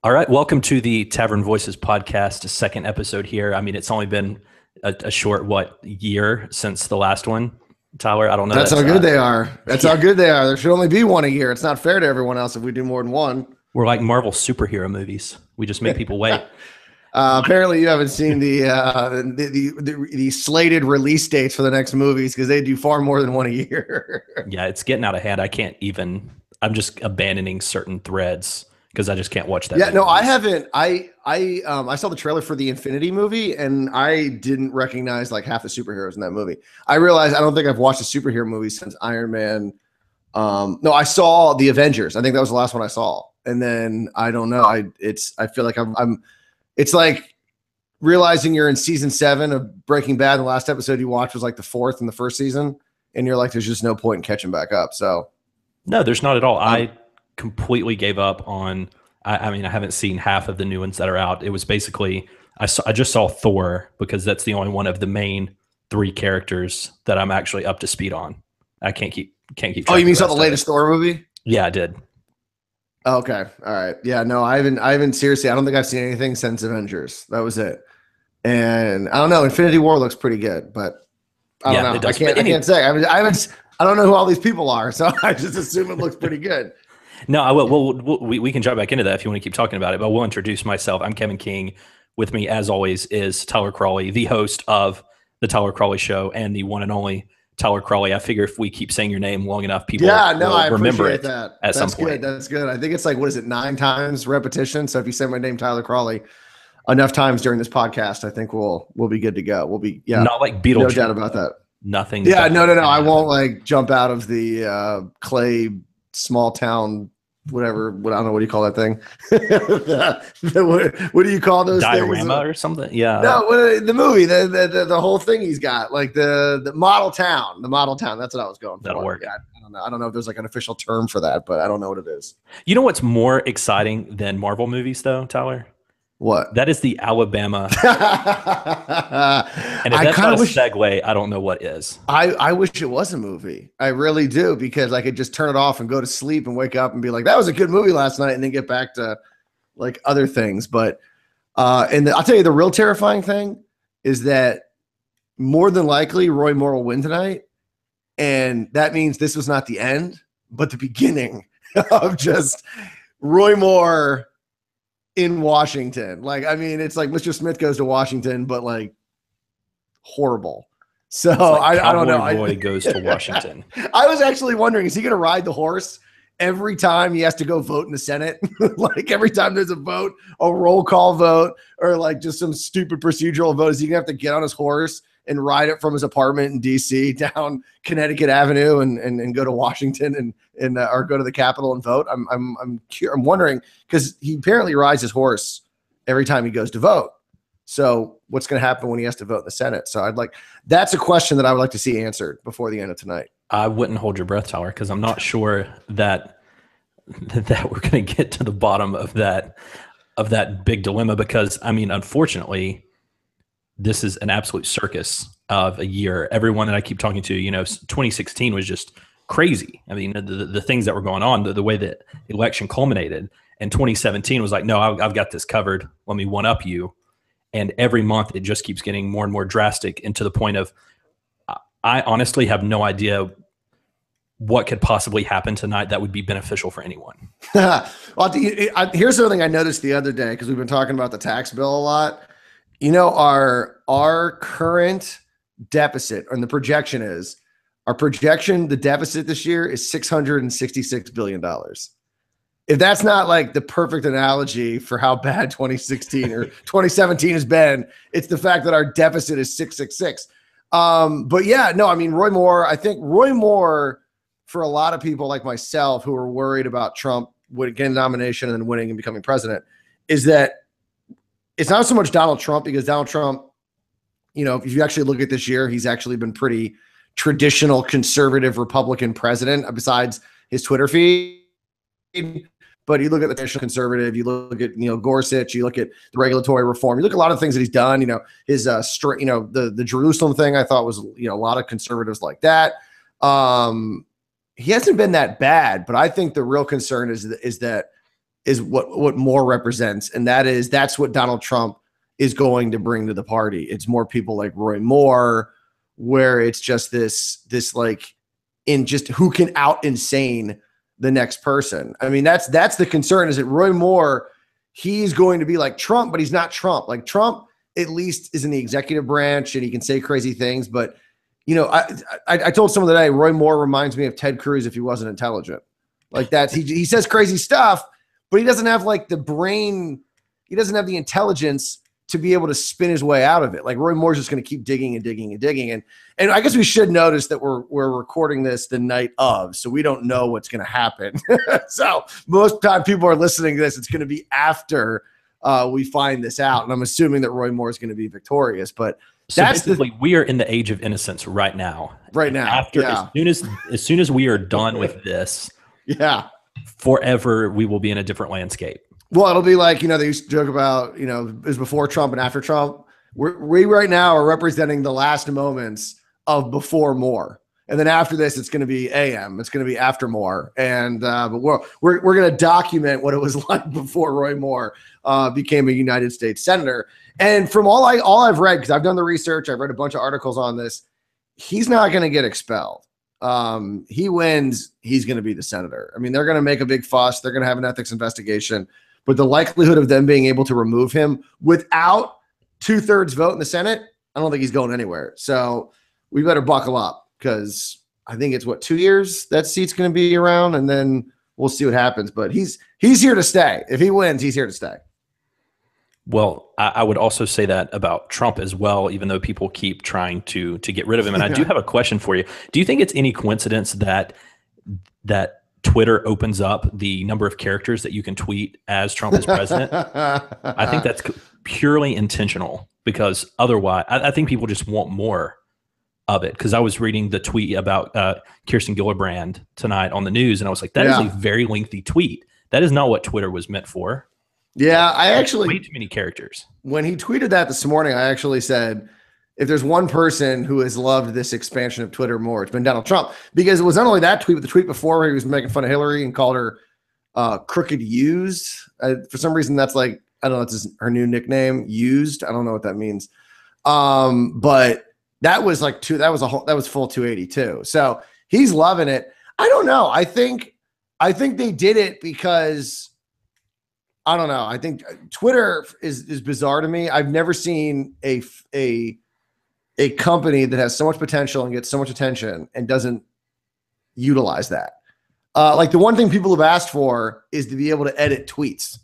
All right, welcome to the Tavern Voices podcast, second episode here. I mean, it's only been a short year since the last one. Tyler, I don't know. That's how That's good they are. That's how yeah, good they are. There should only be one a year. It's not fair to everyone else if we do more than one. we're like Marvel superhero movies. We just make people wait. Apparently, you haven't seen the slated release dates for the next movies because they do far more than one a year. Yeah, it's getting out of hand. I can't even. I'm just abandoning certain threads because I just can't watch that. Yeah, many no, I movies. haven't. I saw the trailer for the Infinity movie, and I didn't recognize like half the superheroes in that movie. I realized I don't think I've watched a superhero movie since Iron Man. No, I saw the Avengers. I think that was the last one I saw, and then I don't know. I feel like I'm. It's like realizing you're in season 7 of Breaking Bad. The last episode you watched was like the 4th in the first season, and you're like, there's just no point in catching back up. So No, there's not at all. um, I completely gave up on. I mean, I haven't seen half of the new ones that are out. It was basically I just saw Thor because that's the only one of the main three characters that I'm actually up to speed on. I can't keep oh, track you of mean you the saw the rest of it. latest Thor movie? Yeah, I did. Okay. All right. Yeah, no, I haven't seriously, I don't think I've seen anything since Avengers. That was it. And I don't know, Infinity War looks pretty good, but I don't Yeah, know. it does. But I can't say. I don't know who all these people are, so I just assume it looks pretty good. no, I will. We can jump back into that if you want to keep talking about it. But we'll introduce myself. I'm Kevin King. With me, as always, is Tyler Crawley, the host of the Tyler Crawley Show and the one and only Tyler Crawley. I figure if we keep saying your name long enough, people Yeah, no, will I remember appreciate it that. at some That's point. good. That's good. I think it's like, what is it, 9 times repetition? So if you say my name, Tyler Crawley, enough times during this podcast, I think we'll be good to go. We'll be, yeah, Not like no Beetlejuice. doubt about that. Nothing Yeah, bad no. can I happen. won't like jump out of the clay small town, whatever. What I don't know. What do you call that thing? What do you call those things? Diorama or something. Yeah, No, the movie, the whole thing he's got, like the model town, the model town. That's what I was going that'll for. work. Yeah, I don't know. I don't know if there's like an official term for that, but I don't know what it is. You know what's more exciting than Marvel movies, though, Tyler? What? That is the Alabama. And if I that's kind not a of wish. segue, I don't know what is. I wish it was a movie. I really do, because I could just turn it off and go to sleep and wake up and be like, that was a good movie last night, and then get back to like other things. But I'll tell you, the real terrifying thing is that more than likely Roy Moore will win tonight, and that means this was not the end, but the beginning of just Roy Moore in Washington. Like, I mean, it's like Mr. Smith Goes to Washington, but like horrible. So It's like I don't know. Cowboy Roy goes to Washington. I was actually wondering, is he going to ride the horse every time he has to go vote in the Senate? Like every time there's a vote, a roll call vote, or like just some stupid procedural vote, is he going to have to get on his horse and ride it from his apartment in DC down Connecticut Avenue and go to Washington and or go to the Capitol and vote? I'm wondering, because he apparently rides his horse every time he goes to vote. So what's going to happen when he has to vote in the Senate? So that's a question that I would like to see answered before the end of tonight. I wouldn't hold your breath, Tyler, because I'm not sure that we're going to get to the bottom of that big dilemma. Because I mean, unfortunately, this is an absolute circus of a year. Everyone that I keep talking to, 2016 was just crazy. I mean, the things that were going on, the way that election culminated, and 2017 was like, no, I've got this covered. Let me one up you. And every month it just keeps getting more and more drastic, and to the point of I honestly have no idea what could possibly happen tonight that would be beneficial for anyone. Well, here's something I noticed the other day, because we've been talking about the tax bill a lot. Our current deficit, and the projection is, the deficit this year is $666 billion. If that's not like the perfect analogy for how bad 2016 or 2017 has been, it's the fact that our deficit is 666. But yeah, no, I mean, I think Roy Moore, for a lot of people like myself who are worried about Trump getting the nomination and then winning and becoming president, is that it's not so much Donald Trump, because Donald Trump, if you actually look at this year, he's actually been pretty traditional conservative Republican president, besides his Twitter feed. But you look at the traditional conservative, you look at, Gorsuch, you look at the regulatory reform, you look at a lot of things that he's done, his the Jerusalem thing, I thought was, a lot of conservatives like that. He hasn't been that bad, but I think the real concern is that is what Moore represents, and that's what Donald Trump is going to bring to the party. It's more people like Roy Moore, where it's just this like in just who can out insane the next person. I mean, that's the concern, is that Roy Moore, he's going to be like Trump, but he's not Trump. Like Trump at least is in the executive branch and he can say crazy things. But, you know, I told someone today, Roy Moore reminds me of Ted Cruz if he wasn't intelligent. Like that's, he says crazy stuff, but he doesn't have like the brain. He doesn't have the intelligence to be able to spin his way out of it. Like Roy Moore's just going to keep digging and digging and digging. And I guess we should notice that we're recording this the night of, so we don't know what's going to happen. So most time people are listening to this, it's going to be after we find this out. And I'm assuming that Roy Moore is going to be victorious, but so that's basically we are in the age of innocence right now. Right now. After as soon as we are done with this, forever we will be in a different landscape. Well, it'll be like, you know, they used to joke about, you know, is before Trump and after Trump. We right now are representing the last moments of before Moore. And then after this, it's going to be AM. It's going to be after Moore. And but we're going to document what it was like before Roy Moore became a United States senator. And from all I've read, because I've done the research, I've read a bunch of articles on this, he's not going to get expelled. He wins, he's going to be the senator. I mean, they're going to make a big fuss. They're going to have an ethics investigation. But the likelihood of them being able to remove him without 2/3 vote in the Senate, I don't think he's going anywhere. So we better buckle up, because I think it's 2 years that seat's going to be around, and then we'll see what happens. But he's here to stay. If he wins, he's here to stay. Well, I would also say that about Trump as well, even though people keep trying to get rid of him. And I do have a question for you. Do you think it's any coincidence that Twitter opens up the number of characters that you can tweet as Trump is president? I think that's purely intentional, because otherwise I think people just want more of it. Because I was reading the tweet about Kirsten Gillibrand tonight on the news, and I was like, that is a very lengthy tweet. That is not what Twitter was meant for. Yeah, I actually way too many characters. When he tweeted that this morning, I actually said, if there's one person who has loved this expansion of Twitter more, it's been Donald Trump. Because it was not only that tweet, but the tweet before where he was making fun of Hillary and called her crooked used. For some reason, that's like, I don't know, it's her new nickname, used. I don't know what that means. But that was like that was full 280 too. So he's loving it. I don't know. I think they did it because, I don't know. I think Twitter is bizarre to me. I've never seen a company that has so much potential and gets so much attention and doesn't utilize that. Like the one thing people have asked for is to be able to edit tweets.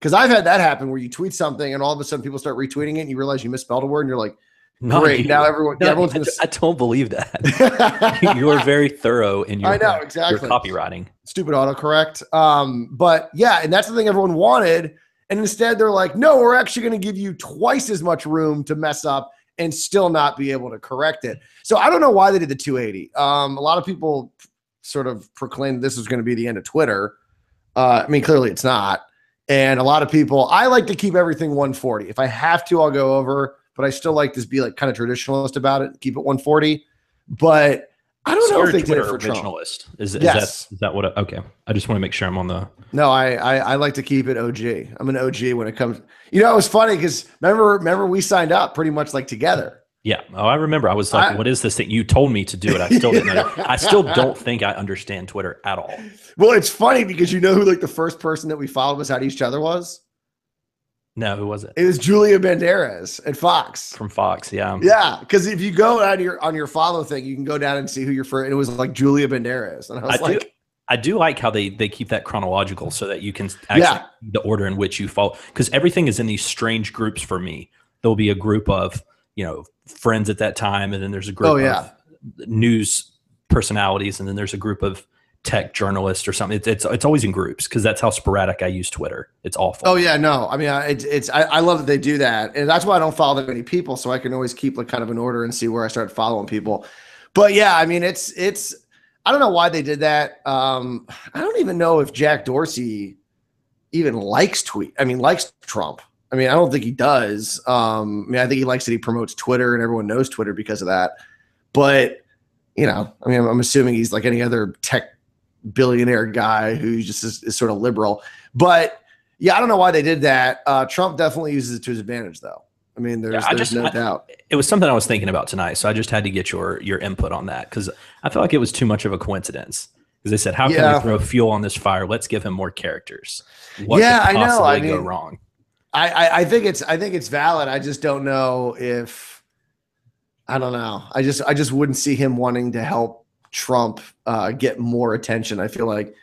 Because I've had that happen where you tweet something and all of a sudden people start retweeting it and you realize you misspelled a word and you're like, great. Now everyone's going to. I don't believe that. You are very thorough in your, I know, exactly. your copywriting. Stupid autocorrect. But yeah, and that's the thing everyone wanted. And instead they're like, no, we're actually going to give you twice as much room to mess up and still not be able to correct it. So I don't know why they did the 280. A lot of people sort of proclaimed this was going to be the end of Twitter. I mean, clearly it's not. And a lot of people, I like to keep everything 140. If I have to, I'll go over, but I still like to be like kind of traditionalist about it, keep it 140. But I don't know if they did it for originalist. Trump. Is that what? Okay, I just want to make sure I'm on the. No, I like to keep it OG. I'm an OG when it comes. You know, it was funny because remember we signed up pretty much like together. Yeah. Oh, I remember. I was like, what is this thing? You told me to do it. I still didn't know. I still don't think I understand Twitter at all. Well, it's funny because you know who like the first person that we followed beside each other was? No, who was it? It was Julia Banderas at Fox. From Fox, yeah. Yeah, because if you go on your follow thing, you can go down and see who your first, and it was like Julia Banderas. And I was I do like how they keep that chronological so that you can actually see the order in which you follow. Because everything is in these strange groups for me. There'll be a group of, friends at that time, and then there's a group of news personalities, and then there's a group of tech journalists or something. It's always in groups because that's how sporadic I use Twitter. It's awful. Oh yeah, no. I mean, I love that they do that, and that's why I don't follow that many people, so I can always keep like kind of an order and see where I start following people. But yeah, I mean, it's I don't know why they did that. I don't even know if Jack Dorsey even likes Trump. I mean, I don't think he does. I mean, I think he likes that he promotes Twitter and everyone knows Twitter because of that. But, I'm assuming he's like any other tech billionaire guy who just is sort of liberal. But yeah, I don't know why they did that. Trump definitely uses it to his advantage, though. I mean, there's no doubt. It was something I was thinking about tonight, so I just had to get your input on that because I feel like it was too much of a coincidence. Because they said, "How can we throw fuel on this fire? Let's give him more characters." What could possibly go wrong? I think it's valid. I just don't know if I don't know. I just wouldn't see him wanting to help Trump get more attention. I feel like,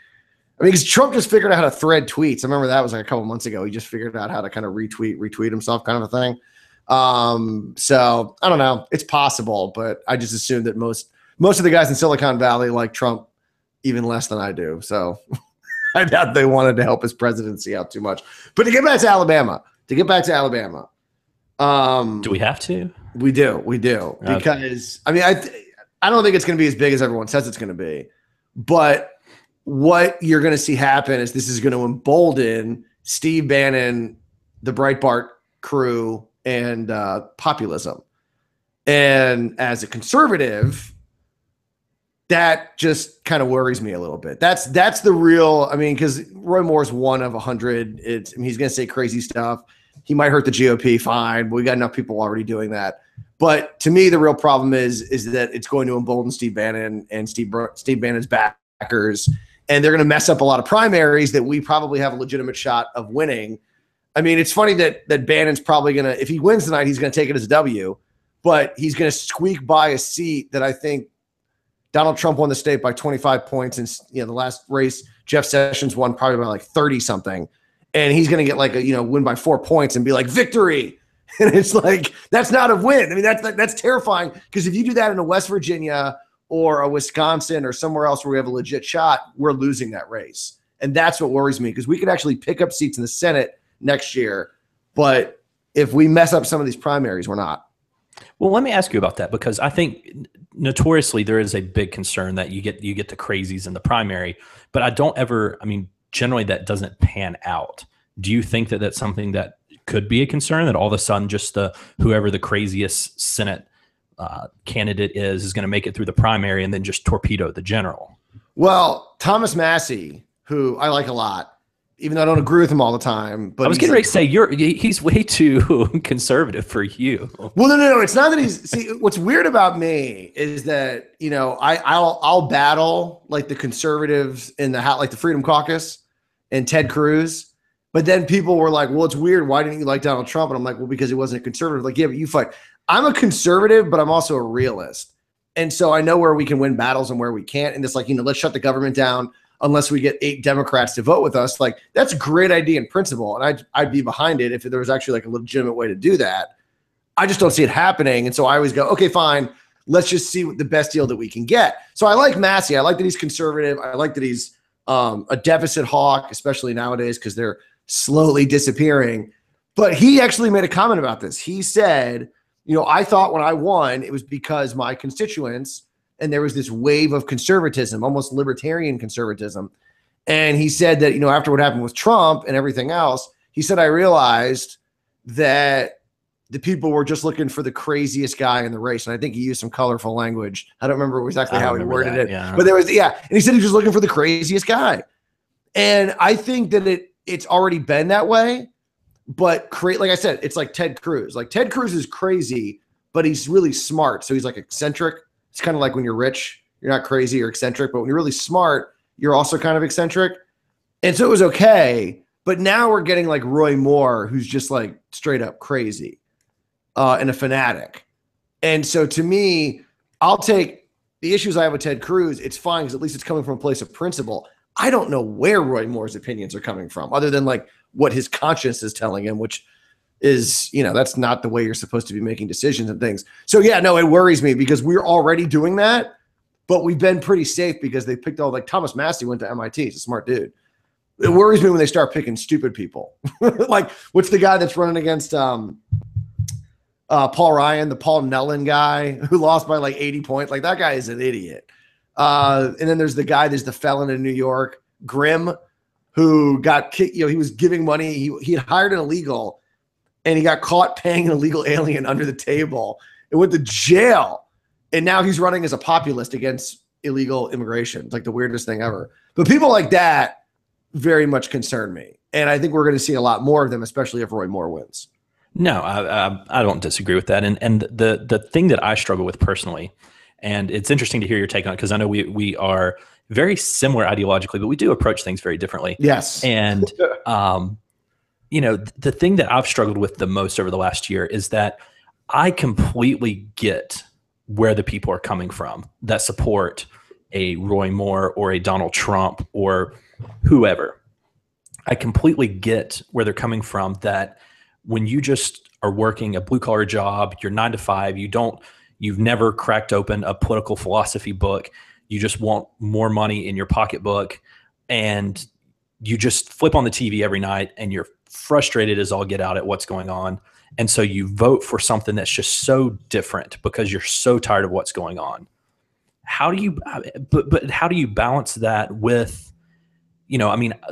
because Trump just figured out how to thread tweets. I remember that was like a couple months ago. He just figured out how to kind of retweet himself, kind of a thing. So I don't know. It's possible, but I just assume that most of the guys in Silicon Valley like Trump even less than I do. So I doubt they wanted to help his presidency out too much. But to get back to Alabama, do we have to? We do. Because I mean, I don't think it's going to be as big as everyone says it's going to be. But what you're going to see happen is this is going to embolden Steve Bannon, the Breitbart crew, and populism. And as a conservative, that just kind of worries me a little bit. That's the real, I mean, because Roy Moore's one of 100. He's going to say crazy stuff. He might hurt the GOP, fine. We got enough people already doing that. But to me, the real problem is that it's going to embolden Steve Bannon and Steve Bannon's backers, and they're going to mess up a lot of primaries that we probably have a legitimate shot of winning. I mean, it's funny that Bannon's probably going to, if he wins tonight, he's going to take it as a W, but he's going to squeak by a seat that I think Donald Trump won the state by 25 points. And the last race, Jeff Sessions won probably by like 30 something. And he's going to get like win by 4 points and be like victory. And it's like, that's not a win. I mean, that's terrifying, because if you do that in a West Virginia or a Wisconsin or somewhere else where we have a legit shot, we're losing that race. And that's what worries me, because we could actually pick up seats in the Senate next year. But if we mess up some of these primaries, we're not. Well, let me ask you about that, because I think notoriously there is a big concern that you get the crazies in the primary, but generally that doesn't pan out. Do you think that that's something that could be a concern, that all of a sudden just whoever the craziest Senate candidate is going to make it through the primary and then just torpedo the general? Well, Thomas Massey, who I like a lot, even though I don't agree with him all the time. But I was getting ready to say he's way too conservative for you. Well, no. It's not that he's. See, what's weird about me is that I'll battle like the conservatives in the House, like the Freedom Caucus and Ted Cruz. But then people were like, "Well, it's weird. Why didn't you like Donald Trump?" And I'm like, "Well, because he wasn't a conservative." Like, yeah, but you fight. I'm a conservative, but I'm also a realist, and so I know where we can win battles and where we can't. And it's like, let's shut the government down unless we get 8 Democrats to vote with us. Like, that's a great idea in principle, and I'd be behind it if there was actually like a legitimate way to do that. I just don't see it happening, and so I always go, okay, fine, let's just see what the best deal that we can get. So I like Massey. I like that he's conservative. I like that he's a deficit hawk, especially nowadays because they're slowly disappearing. But he actually made a comment about this. He said, I thought when I won, it was because my constituents, and there was this wave of conservatism, almost libertarian conservatism. And he said that, after what happened with Trump and everything else, he said, I realized that the people were just looking for the craziest guy in the race. And I think he used some colorful language. I don't remember exactly how he worded it. Yeah. But there was, And he said he was just looking for the craziest guy. And I think that it's already been that way. But like I said, it's like Ted Cruz. Like, Ted Cruz is crazy, but he's really smart. So he's like eccentric. It's kind of like when you're rich, you're not crazy or eccentric, but when you're really smart, you're also kind of eccentric. And so it was okay. But now we're getting like Roy Moore, who's just like straight up crazy and a fanatic. And so to me, I'll take the issues I have with Ted Cruz. It's fine because at least it's coming from a place of principle. I don't know where Roy Moore's opinions are coming from other than like what his conscience is telling him, which is, that's not the way you're supposed to be making decisions and things. So yeah, no, it worries me because we're already doing that, but we've been pretty safe because they picked like Thomas Massey went to MIT. He's a smart dude. It worries me when they start picking stupid people. Like, what's the guy that's running against Paul Ryan, the Paul Nellen guy who lost by like 80 points? Like, that guy is an idiot. And then there's the felon in New York, Grimm, who got kicked. He was giving money. He had hired an illegal, and he got caught paying an illegal alien under the table and went to jail. And now he's running as a populist against illegal immigration. It's like the weirdest thing ever. But people like that very much concern me. And I think we're going to see a lot more of them, especially if Roy Moore wins. No, I don't disagree with that. And the thing that I struggle with personally, and it's interesting to hear your take on it, because I know we are very similar ideologically, but we do approach things very differently. Yes. And the thing that I've struggled with the most over the last year is that I completely get where the people are coming from that support a Roy Moore or a Donald Trump or whoever. I completely get where they're coming from, that when you just are working a blue collar job, you're 9 to 5, you've never cracked open a political philosophy book. You just want more money in your pocketbook, and you just flip on the TV every night and you're frustrated as all get out at what's going on. And so you vote for something that's just so different because you're so tired of what's going on. How do you, but how do you balance that with,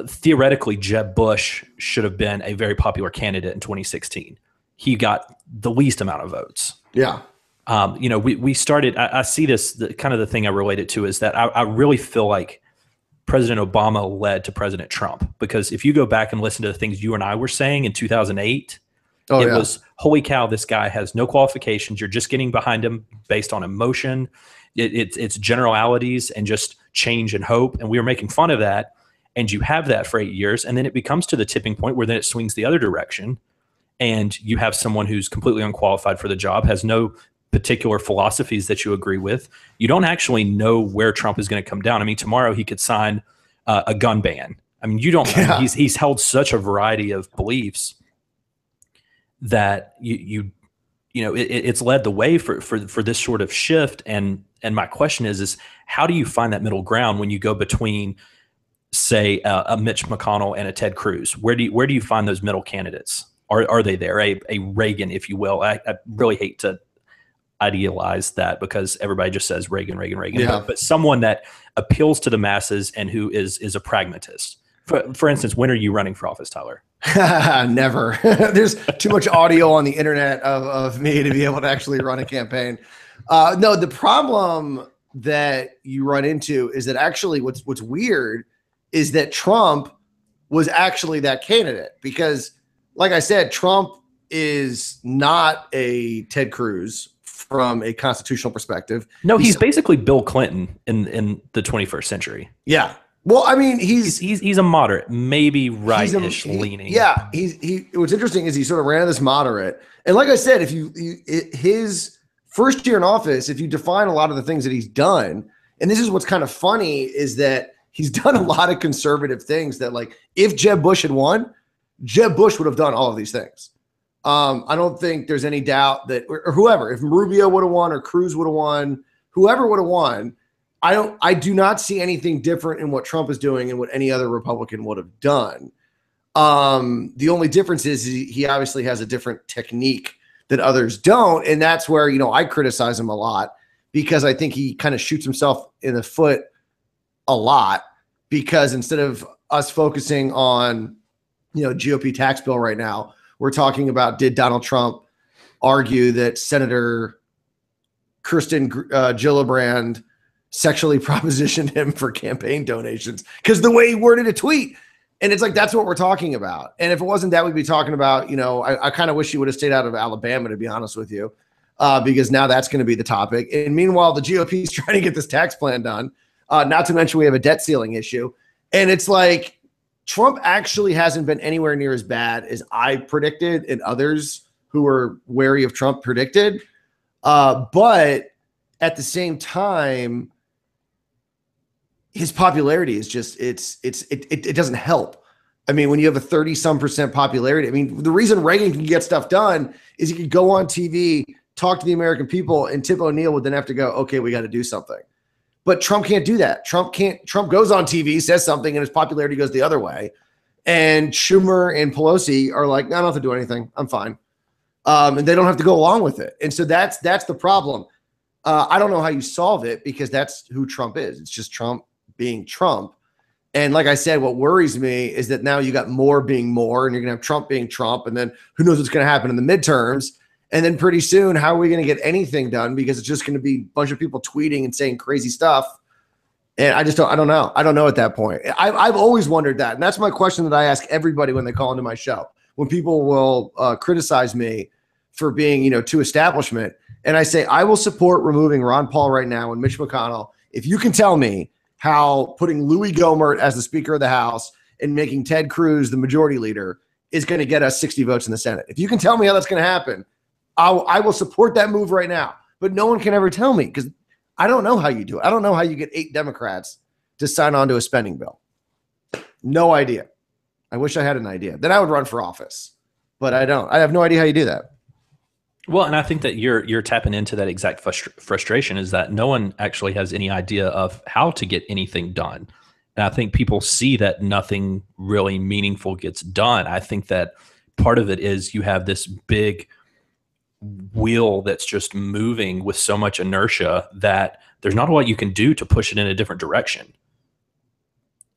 theoretically, Jeb Bush should have been a very popular candidate in 2016. He got the least amount of votes. Yeah. We started, I see this, kind of the thing I relate it to is that I really feel like President Obama led to President Trump, because if you go back and listen to the things you and I were saying in 2008, it was, holy cow, this guy has no qualifications. You're just getting behind him based on emotion. It's generalities and just change and hope. And we were making fun of that. And you have that for 8 years. And then it becomes to the tipping point where then it swings the other direction. And you have someone who's completely unqualified for the job, has no particular philosophies that you agree with. You don't actually know where Trump is going to come down. I mean, tomorrow he could sign a gun ban. I mean, you don't. Yeah. I mean, he's held such a variety of beliefs that it's led the way for this sort of shift. And my question is how do you find that middle ground when you go between, say, a Mitch McConnell and a Ted Cruz? Where do you find those middle candidates? Are they there? A Reagan, if you will. I really hate to idealize that because everybody just says Reagan. Yeah. But someone that appeals to the masses and who is a pragmatist. For instance, when are you running for office, Tyler? Never. There's too much audio on the internet of me to be able to actually run a campaign. No, the problem that you run into is that actually what's weird is that Trump was actually that candidate, because like I said, Trump is not a Ted Cruz from a constitutional perspective. No, he's basically Bill Clinton in the 21st century. Yeah. Well, I mean, he's a moderate, maybe right-ish leaning. Yeah. What's interesting is he sort of ran this moderate. And like I said, his first year in office, if you define a lot of the things that he's done, and this is what's kind of funny, is that he's done a lot of conservative things that, like, if Jeb Bush had won, Jeb Bush would have done all of these things. I don't think there's any doubt that, or whoever, if Rubio would have won or Cruz would have won, whoever would have won, I do not see anything different in what Trump is doing and what any other Republican would have done. The only difference is he obviously has a different technique that others don't. And that's where, I criticize him a lot, because I think he kind of shoots himself in the foot a lot, because instead of us focusing on, GOP tax bill right now, we're talking about, did Donald Trump argue that Senator Kirsten Gillibrand sexually propositioned him for campaign donations? Because the way he worded a tweet. And it's like, that's what we're talking about. And if it wasn't that, we'd be talking about, I kind of wish he would have stayed out of Alabama, to be honest with you, because now that's going to be the topic. And meanwhile, the GOP is trying to get this tax plan done. Not to mention we have a debt ceiling issue. And it's like, Trump actually hasn't been anywhere near as bad as I predicted and others who were wary of Trump predicted. But at the same time, his popularity is just, it doesn't help. I mean, when you have a 30-some% popularity, I mean, the reason Reagan can get stuff done is he could go on TV, talk to the American people, and Tip O'Neill would then have to go, okay, we got to do something. But Trump can't do that. Trump goes on TV, says something, and his popularity goes the other way. And Schumer and Pelosi are like, no, I don't have to do anything. I'm fine. And they don't have to go along with it. And so that's the problem. I don't know how you solve it, because that's who Trump is. It's just Trump being Trump. And like I said, what worries me is that now you got Moore being Moore, and you're going to have Trump being Trump. And then who knows what's going to happen in the midterms. And then pretty soon, how are we going to get anything done? Because it's just going to be a bunch of people tweeting and saying crazy stuff And I don't know. I don't know at that point. I've always wondered that. And that's my question that I ask everybody when they call into my show. When people will criticize me for being, too establishment. And I say, I will support removing Ron Paul right now and Mitch McConnell if you can tell me how putting Louis Gohmert as the Speaker of the House and making Ted Cruz the majority leader is going to get us 60 votes in the Senate. If you can tell me how that's going to happen, I will support that move right now. But no one can ever tell me because I don't know how you do it. I don't know how you get 8 Democrats to sign on to a spending bill. No idea. I wish I had an idea. Then I would run for office, but I don't. I have no idea how you do that. Well, and I think that you're tapping into that exact frustration is that no one actually has any idea of how to get anything done. And I think people see that nothing really meaningful gets done. I think that part of it is you have this big wheel that's just moving with so much inertia that there's not a lot you can do to push it in a different direction.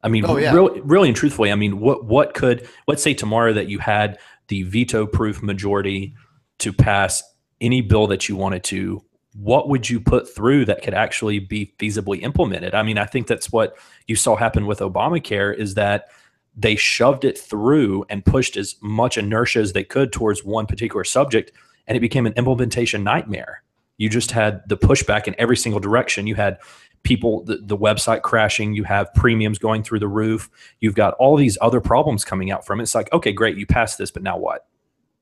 I mean, really and truthfully, I mean, what could, let's say tomorrow that you had the veto-proof majority to pass any bill that you wanted to, what would you put through that could actually be feasibly implemented? I mean, I think that's what you saw happen with Obamacare is that they shoved it through and pushed as much inertia as they could towards one particular subject, and it became an implementation nightmare. You just had the pushback in every single direction. You had people, the website crashing, you have premiums going through the roof. You've got all these other problems coming out from it. It's like, okay, great, you passed this, but now what?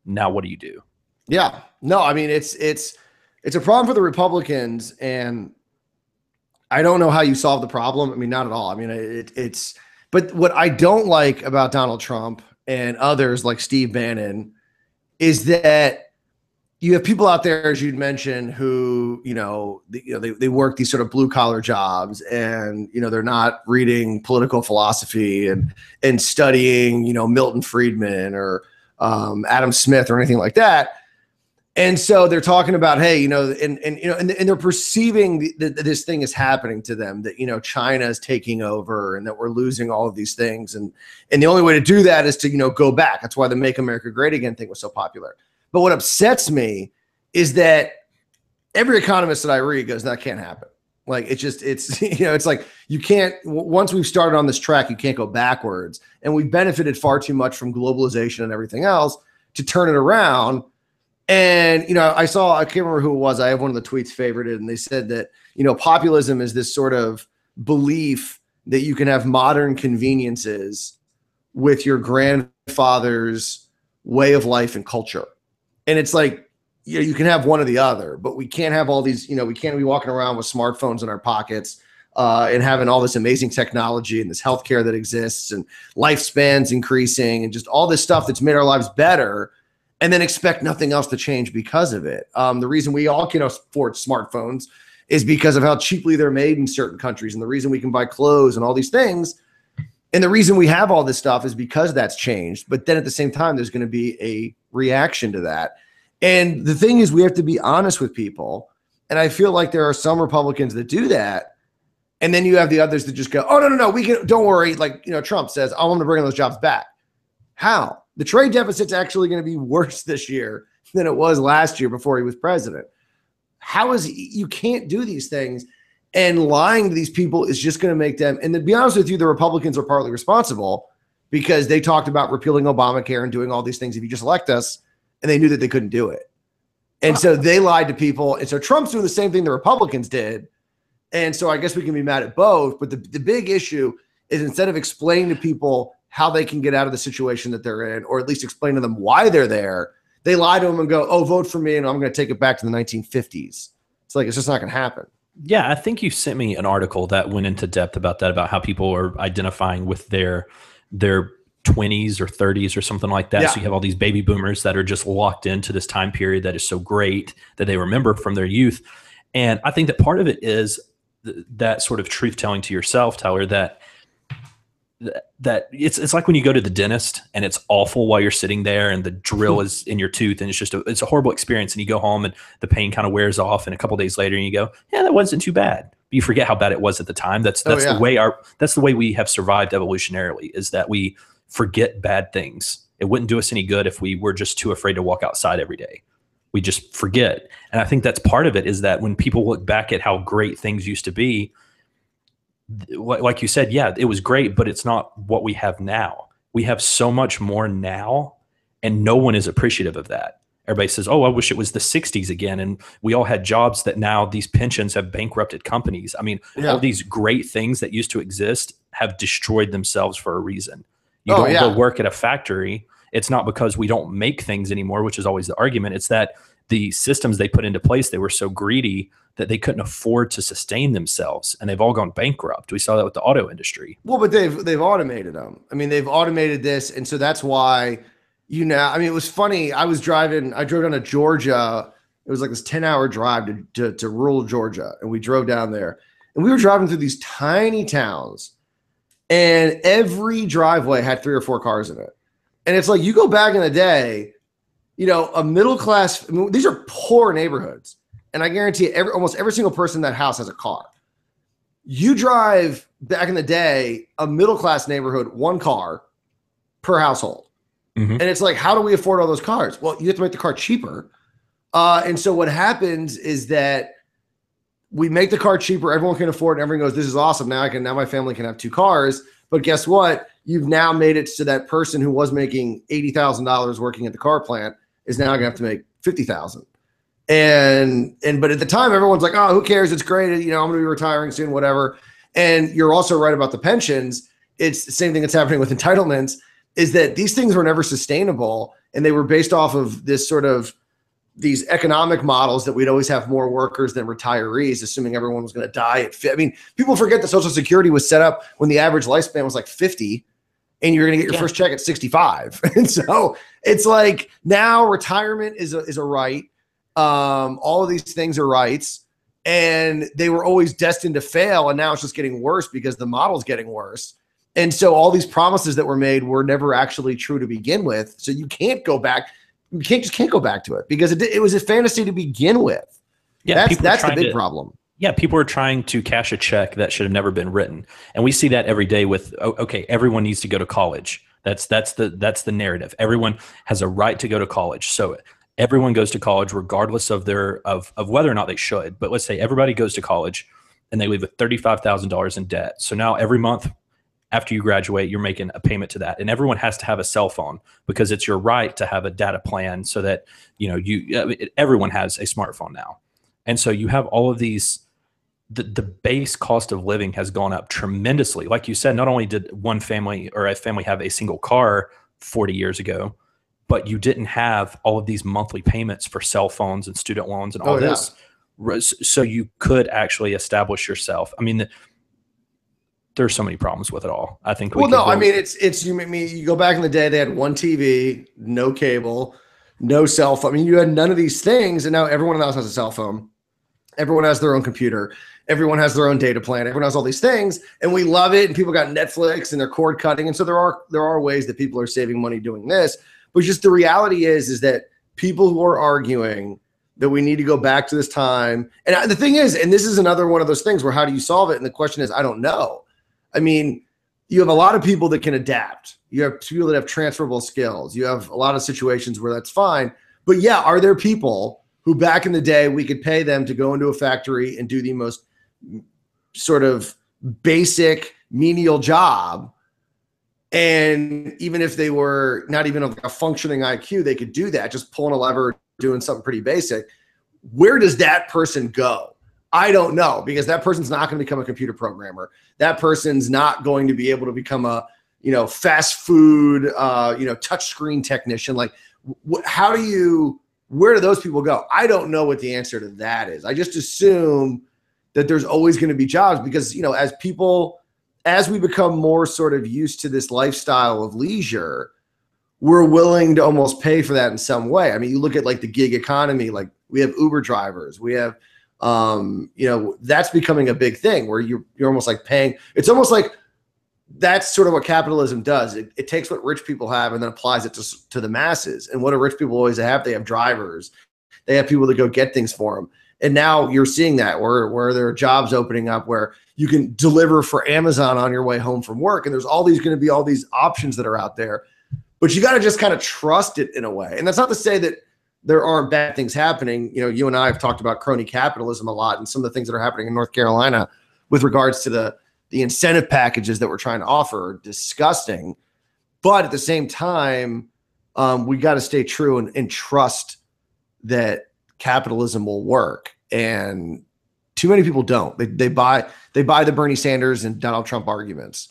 Now what do you do? Yeah, no, I mean, it's a problem for the Republicans, and I don't know how you solve the problem. I mean, not at all. I mean, but what I don't like about Donald Trump and others like Steve Bannon is that you have people out there, as you'd mentioned, who, they work these sort of blue collar jobs and, they're not reading political philosophy and studying, Milton Friedman or Adam Smith or anything like that. And so they're talking about, hey, and they're perceiving that this thing is happening to them, that, China is taking over and that we're losing all of these things. And the only way to do that is to, go back. That's why the Make America Great Again thing was so popular. But what upsets me is that every economist that I read goes, that can't happen. Like, it's like you can't, once we've started on this track, you can't go backwards. And we've benefited far too much from globalization and everything else to turn it around. And, I can't remember who it was. I have one of the tweets favorited, and they said that, populism is this sort of belief that you can have modern conveniences with your grandfather's way of life and culture. And it's like, you can have one or the other, but we can't have all these, we can't be walking around with smartphones in our pockets and having all this amazing technology and this healthcare that exists and lifespans increasing and just all this stuff that's made our lives better and then expect nothing else to change because of it. The reason we all can afford smartphones is because of how cheaply they're made in certain countries. And the reason we can buy clothes and all these things. And the reason we have all this stuff is because that's changed. But then at the same time, there's going to be a reaction to that. And the thing is, we have to be honest with people. And I feel like there are some Republicans that do that. And then you have the others that just go, oh, no, we can, don't worry. Like, Trump says, I want to bring those jobs back. How? The trade deficit's actually going to be worse this year than it was last year before he was president. How is you can't do these things, and lying to these people is just going to make them. And to be honest with you, the Republicans are partly responsible because they talked about repealing Obamacare and doing all these things if you just elect us, and they knew that they couldn't do it. And so they lied to people. And so Trump's doing the same thing the Republicans did. And so I guess we can be mad at both. But the big issue is instead of explaining to people how they can get out of the situation that they're in, or at least explain to them why they're there, they lie to them and go, oh, vote for me, and I'm going to take it back to the 1950s. It's like, it's just not going to happen. Yeah, I think you sent me an article that went into depth about that, about how people are identifying with their 20s or 30s or something like that. Yeah. So you have all these baby boomers that are just locked into this time period that is so great that they remember from their youth. And I think that part of it is that sort of truth telling to yourself, Tyler, that it's like when you go to the dentist and it's awful while you're sitting there and the drill is in your tooth and it's a horrible experience, and you go home and the pain kind of wears off, and a couple of days later and you go, yeah, that wasn't too bad. But you forget how bad it was at the time. That's the way we have survived evolutionarily, is that we forget bad things. It wouldn't do us any good if we were just too afraid to walk outside every day. We just forget. And I think that's part of it, is that when people look back at how great things used to be, like you said, yeah, it was great, but it's not what we have now. We have so much more now, and no one is appreciative of that. Everybody says, "Oh, I wish it was the '60s again," and we all had jobs that now these pensions have bankrupted companies. I mean, all Yeah. these great things that used to exist have destroyed themselves for a reason. You Oh don't go yeah. work at a factory. It's not because we don't make things anymore, which is always the argument. It's that the systems they put into place, they were so greedy that they couldn't afford to sustain themselves, and they've all gone bankrupt. We saw that with the auto industry. Well, but they've automated them. I mean, they've automated this, and so that's why I mean, it was funny. I drove down to Georgia. It was like this 10-hour drive to rural Georgia, and we drove down there, and we were driving through these tiny towns, and every driveway had 3 or 4 cars in it. And it's like, you go back in the day, a middle class, I mean, these are poor neighborhoods, and I guarantee almost every single person in that house has a car. You drive back in the day, a middle class neighborhood, 1 car per household. Mm-hmm. And it's like, how do we afford all those cars? Well, you have to make the car cheaper. And so what happens is that we make the car cheaper. Everyone can afford it. And everyone goes, this is awesome. Now my family can have 2 cars. But guess what? You've now made it so that person who was making $80,000 working at the car plant is now going to have to make $50,000. But at the time, everyone's like, oh, who cares? It's great. I'm going to be retiring soon, whatever. And you're also right about the pensions. It's the same thing that's happening with entitlements, is that these things were never sustainable. And they were based off of this sort of these economic models that we'd always have more workers than retirees, assuming everyone was going to die at 50. I mean, people forget that Social Security was set up when the average lifespan was like 50, and you're going to get your first check at 65. And so it's like, now retirement is a right. All of these things are rights, and they were always destined to fail. And now it's just getting worse because the model's getting worse. And so all these promises that were made were never actually true to begin with. So you can't go back. You can't go back to it because it was a fantasy to begin with. Yeah, that's the big problem. Yeah, people are trying to cash a check that should have never been written, and we see that every day with okay, everyone needs to go to college. That's the narrative. Everyone has a right to go to college, so everyone goes to college regardless of of whether or not they should. But let's say everybody goes to college and they leave with $35,000 in debt. So now every month after you graduate, you're making a payment to that, and everyone has to have a cell phone because it's your right to have a data plan so that everyone has a smartphone now. And so you have all of these, the base cost of living has gone up tremendously. Like you said, not only did one family or a family have a single car 40 years ago, but you didn't have all of these monthly payments for cell phones and student loans and all this. So you could actually establish yourself. I mean, there's so many problems with it all. I think. I mean, you go back in the day, they had 1 TV, no cable, no cell phone. I mean, you had none of these things, and now everyone else has a cell phone. Everyone has their own computer. Everyone has their own data plan. Everyone has all these things, and we love it. And people got Netflix, and they're cord cutting, and so there are ways that people are saving money doing this. But just the reality is that people who are arguing that we need to go back to this time, and the thing is, and this is another one of those things where how do you solve it? And the question is, I don't know. I mean, you have a lot of people that can adapt. You have people that have transferable skills. You have a lot of situations where that's fine. But yeah, are there people who back in the day we could pay them to go into a factory and do the most sort of basic menial job? And even if they were not even a functioning IQ, they could do that, just pulling a lever, doing something pretty basic. Where does that person go? I don't know, because that person's not going to become a computer programmer. That person's not going to be able to become a, fast food, touchscreen technician. Like, where do those people go? I don't know what the answer to that is. I just assume that there's always going to be jobs because, as we become more sort of used to this lifestyle of leisure, we're willing to almost pay for that in some way. I mean, you look at like the gig economy, like we have Uber drivers, we have, that's becoming a big thing where you're almost like paying. It's almost like that's sort of what capitalism does. It takes what rich people have and then applies it to the masses. And what do rich people always have? They have drivers. They have people that go get things for them. And now you're seeing that where there are jobs opening up where you can deliver for Amazon on your way home from work. And there's going to be all these options that are out there, but you got to just kind of trust it in a way. And that's not to say that there aren't bad things happening. You and I have talked about crony capitalism a lot and some of the things that are happening in North Carolina with regards to the the incentive packages that we're trying to offer are disgusting. But at the same time, we got to stay true and trust that capitalism will work. And too many people don't. They buy the Bernie Sanders and Donald Trump arguments.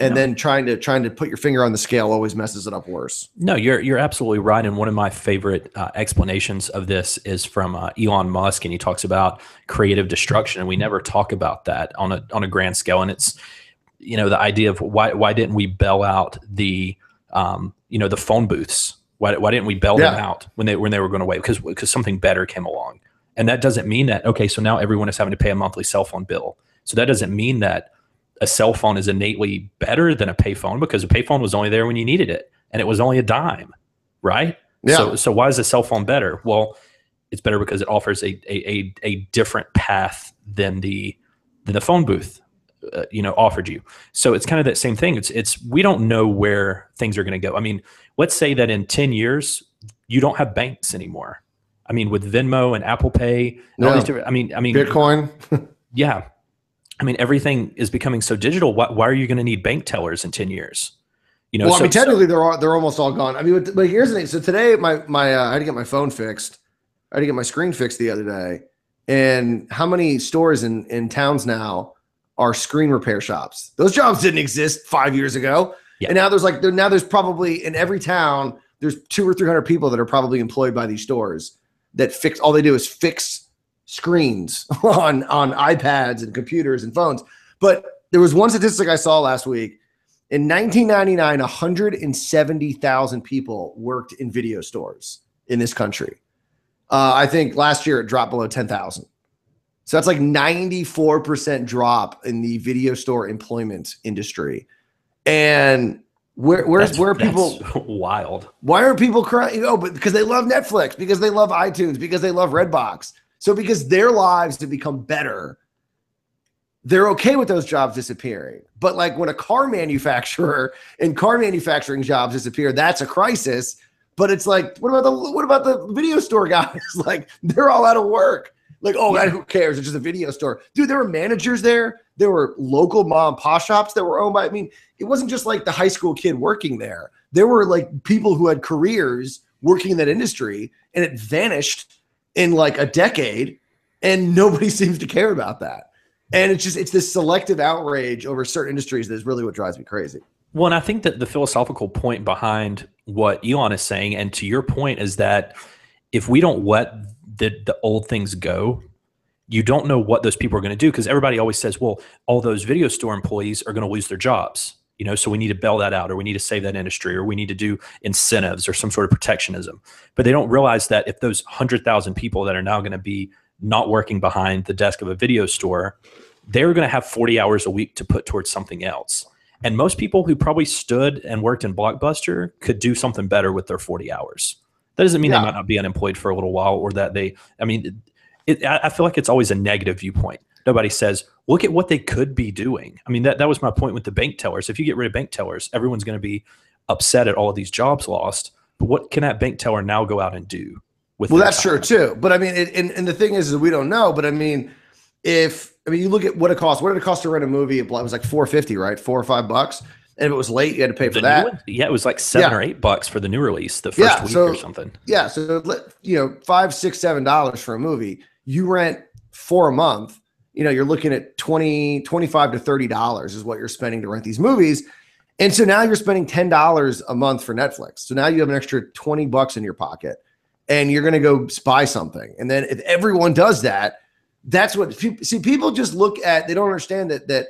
And then trying to put your finger on the scale always messes it up worse. No, you're absolutely right. And one of my favorite explanations of this is from Elon Musk, and he talks about creative destruction, and we never talk about that on a grand scale. And it's, you know, the idea of why didn't we bail out the the phone booths? Why didn't we bail them out when they were going away? Because something better came along, and that doesn't mean that so now everyone is having to pay a monthly cell phone bill. So that doesn't mean that a cell phone is innately better than a payphone, because a payphone was only there when you needed it, and it was only a dime, right? Yeah. So why is a cell phone better? Well, it's better because it offers a different path than the phone booth offered you. So it's kind of that same thing. It's we don't know where things are going to go. I mean, let's say that in 10 years you don't have banks anymore. I mean, with Venmo and Apple Pay, and all these different, I mean, Bitcoin. Yeah. I mean, everything is becoming so digital. Why are you going to need bank tellers in 10 years? Well, I mean, technically they're almost all gone. I mean, but here's the thing. So today, my I had to get my phone fixed. I had to get my screen fixed the other day. And how many stores in towns now are screen repair shops? Those jobs didn't exist 5 years ago. Yeah. And now there's probably in every town, there's 200 or 300 people that are probably employed by these stores that fix. All they do is fix screens on iPads and computers and phones. But there was one statistic I saw last week. In 1999, 170,000 people worked in video stores in this country. I think last year it dropped below 10,000. So that's like 94% drop in the video store employment industry. And where are people? That's wild. Why aren't people crying? But because they love Netflix, because they love iTunes, because they love Redbox. So because their lives have become better, they're okay with those jobs disappearing. But like when a car manufacturer and car manufacturing jobs disappear, that's a crisis. But it's like, what about the video store guys? Like they're all out of work. Like, who cares? It's just a video store. Dude, there were managers there. There were local mom and pop shops that were owned by, it wasn't just like the high school kid working there. There were like people who had careers working in that industry, and it vanished in like a decade, and nobody seems to care about that. And it's this selective outrage over certain industries that is really what drives me crazy. Well, and I think that the philosophical point behind what Elon is saying, and to your point, is that if we don't let the old things go, you don't know what those people are going to do, because everybody always says, well, all those video store employees are going to lose their jobs. So we need to bail that out, or we need to save that industry, or we need to do incentives or some sort of protectionism. But they don't realize that if those 100,000 people that are now going to be not working behind the desk of a video store, they're going to have 40 hours a week to put towards something else. And most people who probably stood and worked in Blockbuster could do something better with their 40 hours. That doesn't mean they might not be unemployed for a little while, or that I feel like it's always a negative viewpoint. Nobody says, look at what they could be doing. I mean, that was my point with the bank tellers. If you get rid of bank tellers, everyone's going to be upset at all of these jobs lost. But what can that bank teller now go out and do with? Well, that's true too. But I mean, and the thing is we don't know. But I mean, you look at what it costs. What did it cost to rent a movie? It was like $4.50, right? $4 or $5. And if it was late, you had to pay for that. It was like $7 or $8 for the new release, the first week or something. Yeah, so $5, $6, $7 for a movie. You rent for a month. You're looking at $25 to $30 is what you're spending to rent these movies. And so now you're spending $10 a month for Netflix. So now you have an extra $20 in your pocket, and you're going to go buy something. And then if everyone does that, that's what people just look at. They don't understand that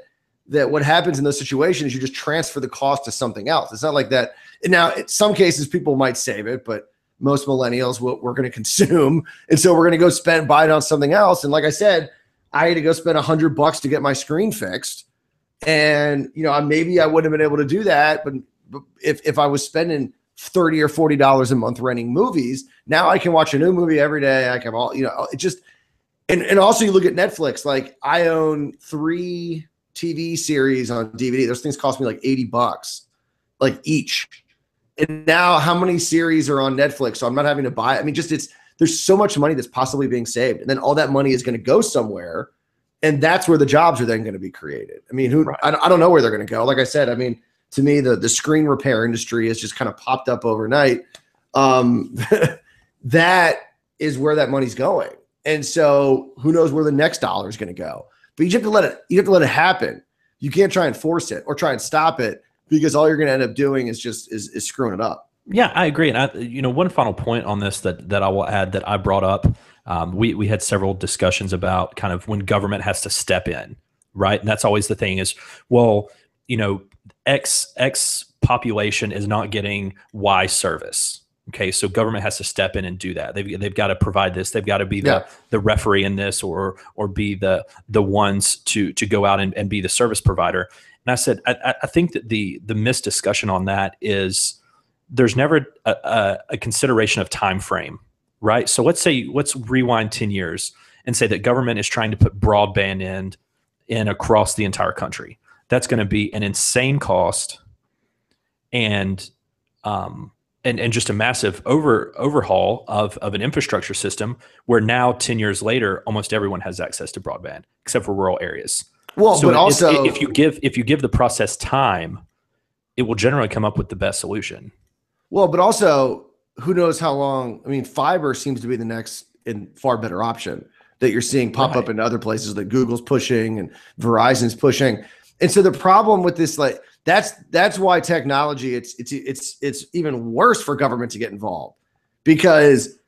what happens in those situations is you just transfer the cost to something else. It's not like that. And now, in some cases, people might save it, but most millennials, we're going to consume. And so we're going to go buy it on something else. And like I said, I had to go spend $100 to get my screen fixed. And, maybe I wouldn't have been able to do that. But if I was spending $30 or $40 a month renting movies, now I can watch a new movie every day. I can it just, and also you look at Netflix, like I own 3 TV series on DVD. Those things cost me like $80, like each. And now how many series are on Netflix? So I'm not having to buy. I mean, there's so much money that's possibly being saved. And then all that money is going to go somewhere. And that's where the jobs are then going to be created. I mean, Right. I don't know where they're going to go. Like I said, I mean, to me, the screen repair industry has just kind of popped up overnight. That is where that money's going. And so who knows where the next dollar is going to go. But you have to let it happen. You can't try and force it or try and stop it, because all you're going to end up doing is just is screwing it up. Yeah, I agree. And one final point on this that I will add that I brought up. We had several discussions about kind of when government has to step in, right? And that's always the thing is, well, X population is not getting Y service. Okay, so government has to step in and do that. They've got to provide this. They've got to be the referee in this, or be the ones to go out and be the service provider. And I said, I think that the missed discussion on that is there's never a consideration of time frame, right? So let's rewind 10 years and say that government is trying to put broadband in across the entire country. That's going to be an insane cost, and just a massive overhaul of an infrastructure system, where now 10 years later, almost everyone has access to broadband except for rural areas. Well, so but also if you give the process time, it will generally come up with the best solution. Well, but also who knows how long. I mean, fiber seems to be the next and far better option that you're seeing pop up in other places that Google's pushing and Verizon's pushing. And so the problem with this, like, that's why technology, it's even worse for government to get involved, because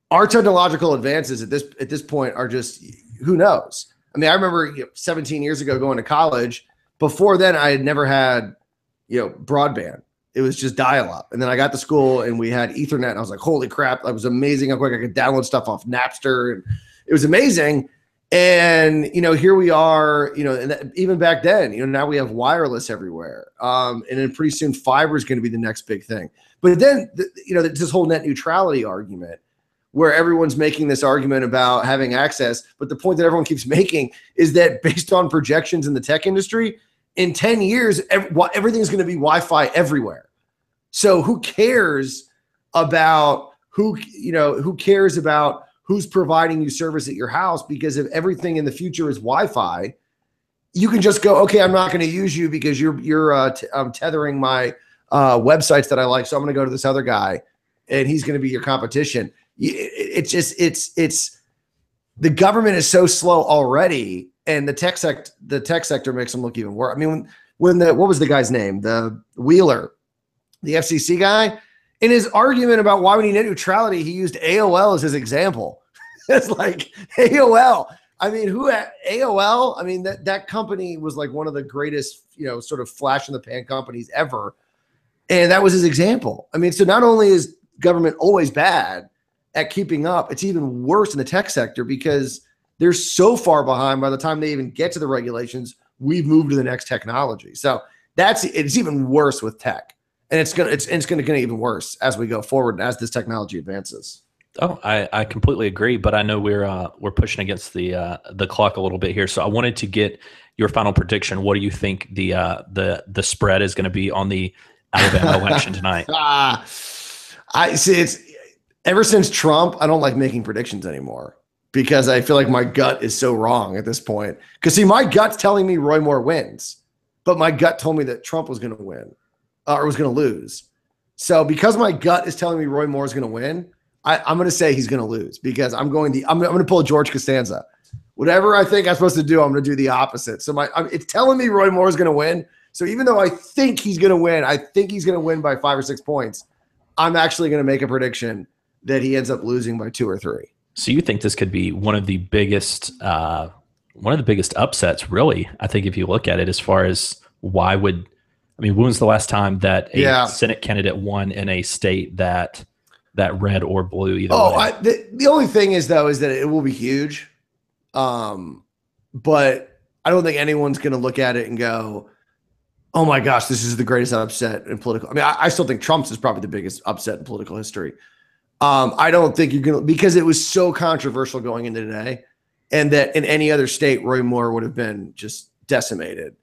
our technological advances at this point are just, who knows? I mean, I remember 17 years ago going to college. Before then, I had never had broadband. It was just dial-up. And then I got to school and we had Ethernet, and I was like, holy crap, that was amazing how quick I could download stuff off Napster, and it was amazing. And here we are, and even back then, now we have wireless everywhere. And then pretty soon fiber is going to be the next big thing. But then this whole net neutrality argument, where everyone's making this argument about having access, but the point that everyone keeps making is that based on projections in the tech industry, in 10 years, everything's going to be Wi-Fi everywhere. So who cares about who's providing you service at your house? Because if everything in the future is Wi-Fi, you can just go, okay, I'm not going to use you because you're tethering my websites that I like. So I'm going to go to this other guy, and he's going to be your competition. It's the government is so slow already, and the tech sector makes them look even worse. I mean, what was the guy's name? The Wheeler, the FCC guy, in his argument about why we need net neutrality, he used AOL as his example. It's like AOL. I mean, AOL? I mean, that company was like one of the greatest, sort of flash in the pan companies ever. And that was his example. I mean, so not only is government always bad at keeping up, it's even worse in the tech sector, because they're so far behind. By the time they even get to the regulations, we've moved to the next technology. So it's even worse with tech. And it's going to get even worse as we go forward and as this technology advances. Oh, I completely agree, but I know we're pushing against the clock a little bit here. So I wanted to get your final prediction. What do you think the spread is going to be on the Alabama election tonight? I see. It's ever since Trump, I don't like making predictions anymore, because I feel like my gut is so wrong at this point. Because see, my gut's telling me Roy Moore wins, but my gut told me that Trump was going to win. Or was going to lose. So because my gut is telling me Roy Moore is going to win, I'm going to say he's going to lose, because I'm going to pull George Costanza. Whatever I think I'm supposed to do, I'm going to do the opposite. So it's telling me Roy Moore is going to win. So even though I think he's going to win, I think he's going to win by 5 or 6 points, I'm actually going to make a prediction that he ends up losing by 2 or 3. So you think this could be one of the biggest upsets, really? I think if you look at it, as far as when was the last time that a Senate candidate won in a state that red or blue either way? The only thing is that it will be huge. But I don't think anyone's going to look at it and go, oh my gosh, this is the greatest upset in political. I mean, I still think Trump's is probably the biggest upset in political history. I don't think you're going to, because it was so controversial going into today, and that in any other state, Roy Moore would have been just decimated.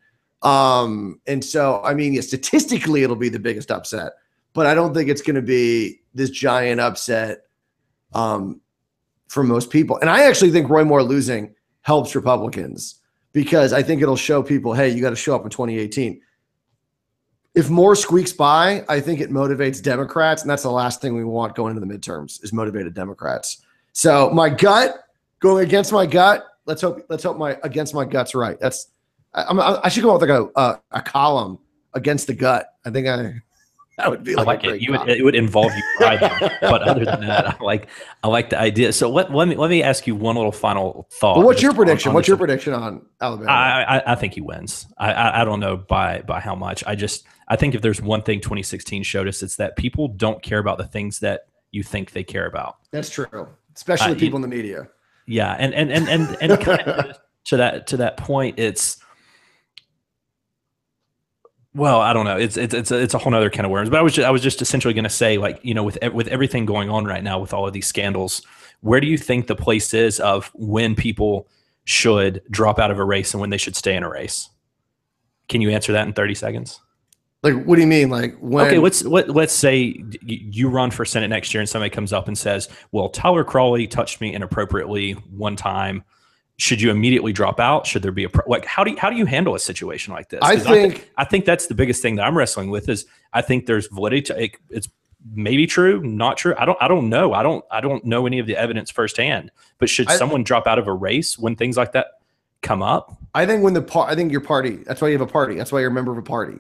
And so, I mean, statistically, it'll be the biggest upset, but I don't think it's going to be this giant upset for most people. And I actually think Roy Moore losing helps Republicans, because I think it'll show people, hey, you got to show up in 2018. If more squeaks by, I think it motivates Democrats, and that's the last thing we want going into the midterms, is motivated Democrats. So my gut, going against my gut, let's hope my against my gut's right. I should come up with like a column against the gut. I think that would be like, I like it. It would involve you riding, but other than that, I like the idea. So let me ask you one little final thought. Well, what's your prediction? What's your prediction on Alabama? I think he wins. I don't know by how much. I think if there's one thing 2016 showed us, it's that people don't care about the things that you think they care about. That's true, especially people in the media. Yeah, and kind of to that point, it's. Well, I don't know. It's a whole other can of worms. But I was just essentially going to say, like, you know, with everything going on right now, with all of these scandals, where do you think the place is of when people should drop out of a race and when they should stay in a race? Can you answer that in 30 seconds? Like, what do you mean? Like, when? Okay, let's say you run for Senate next year and somebody comes up and says, "Well, Tyler Crawley touched me inappropriately one time." Should you immediately drop out? Should there be how do you handle a situation like this? I think that's the biggest thing that I'm wrestling with is I think there's validity to it. It's maybe true, not true. I don't know. I don't know any of the evidence firsthand. But should someone drop out of a race when things like that come up? I think I think your party. That's why you have a party. That's why you're a member of a party.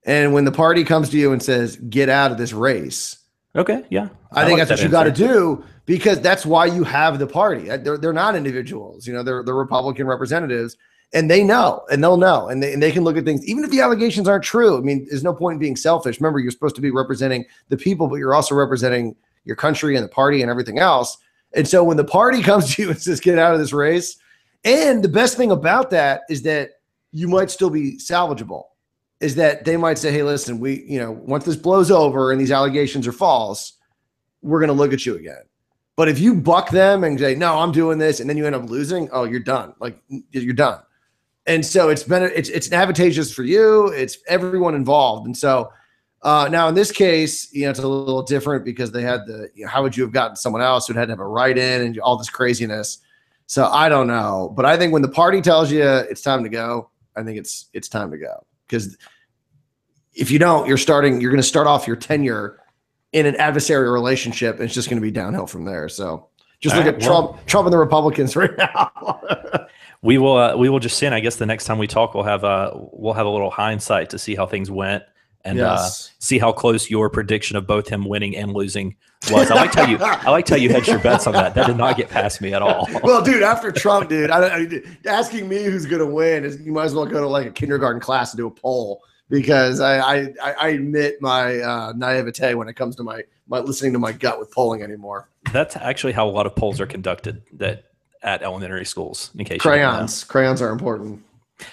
And when the party comes to you and says, "Get out of this race," okay, yeah, I think that's what you got to do, because that's why you have the party. They're not individuals, you know. They're Republican representatives, and they know, and they'll know, and they can look at things even if the allegations aren't true. I mean, there's no point in being selfish. Remember, you're supposed to be representing the people, but you're also representing your country and the party and everything else. And so when the party comes to you and says, "Get out of this race," and the best thing about that is that you might still be salvageable. Is that they might say, "Hey, listen, once this blows over and these allegations are false, we're going to look at you again." But if you buck them and say, "No, I'm doing this," and then you end up losing, oh, you're done. Like, you're done. And so it's advantageous for you. It's everyone involved. And so now in this case, it's a little different because they had how would you have gotten someone else who had to have a write-in and all this craziness? So I don't know. But I think when the party tells you it's time to go, I think it's time to go. Because if you don't, you're going to start off your tenure in an adversarial relationship, and it's just going to be downhill from there. So just look at Trump and the Republicans right now. we will just see. And I guess the next time we talk, we'll have a little hindsight to see how things went and see how close your prediction of both him winning and losing was. I liked how you hedged your bets on that. That did not get past me at all. Well, dude, after Trump, dude, asking me who's going to win is you might as well go to like a kindergarten class and do a poll, because I admit my naivete when it comes to my listening to my gut with polling anymore. That's actually how a lot of polls are conducted at elementary schools. In case crayons are important.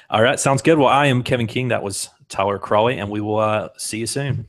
All right, sounds good. Well, I am Kevin King. That was Tyler Crawley, and we will see you soon.